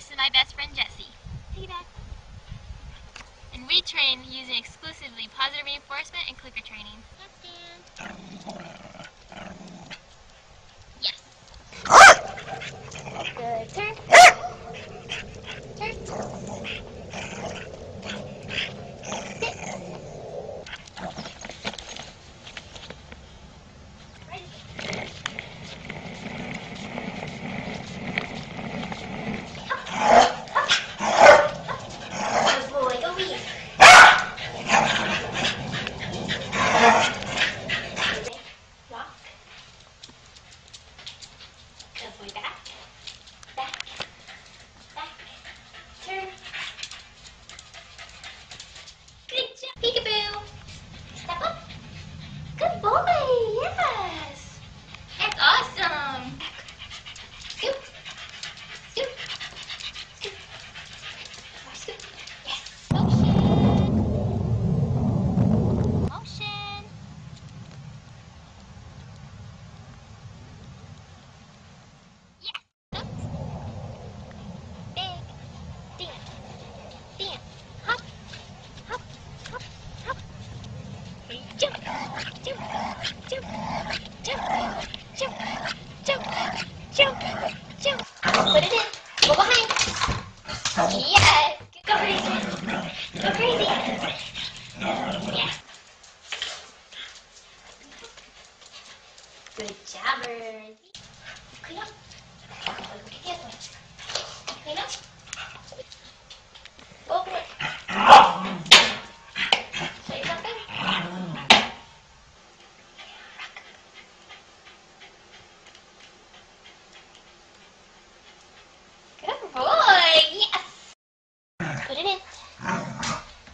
This is my best friend Jessie. Take it back. And we train using exclusively positive reinforcement and clicker training. Yes, Dan. Yes. Good. Turn. Turn. Sit. Good boy, go here. Walk. Good boy, back. Back. Back. Turn. Good job. Peekaboo. Step up. Good boy. Yes. That's awesome. Scoop. Scoop. Scoop. More scoop. Yes. Motion. Motion. Yes. Oops. Big. Dance. Dance. Hop. Hop. Hop. Hop. Jump. Jump. Jump. Jump. Jump. Jump. Jump. Jump. Put it in. Go behind. Yes. Go crazy. Go crazy. Yes. Good jobbers. Clean up. Clean up. Go for it. Say something. Good boy. Yes. Put it in.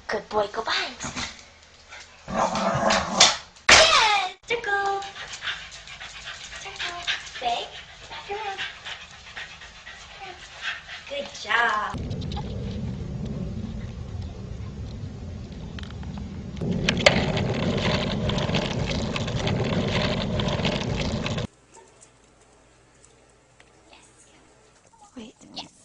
Good boy. Go behind. Yes. Circle. Circle. Big. Back around. Good job. Yes. Wait. Yes.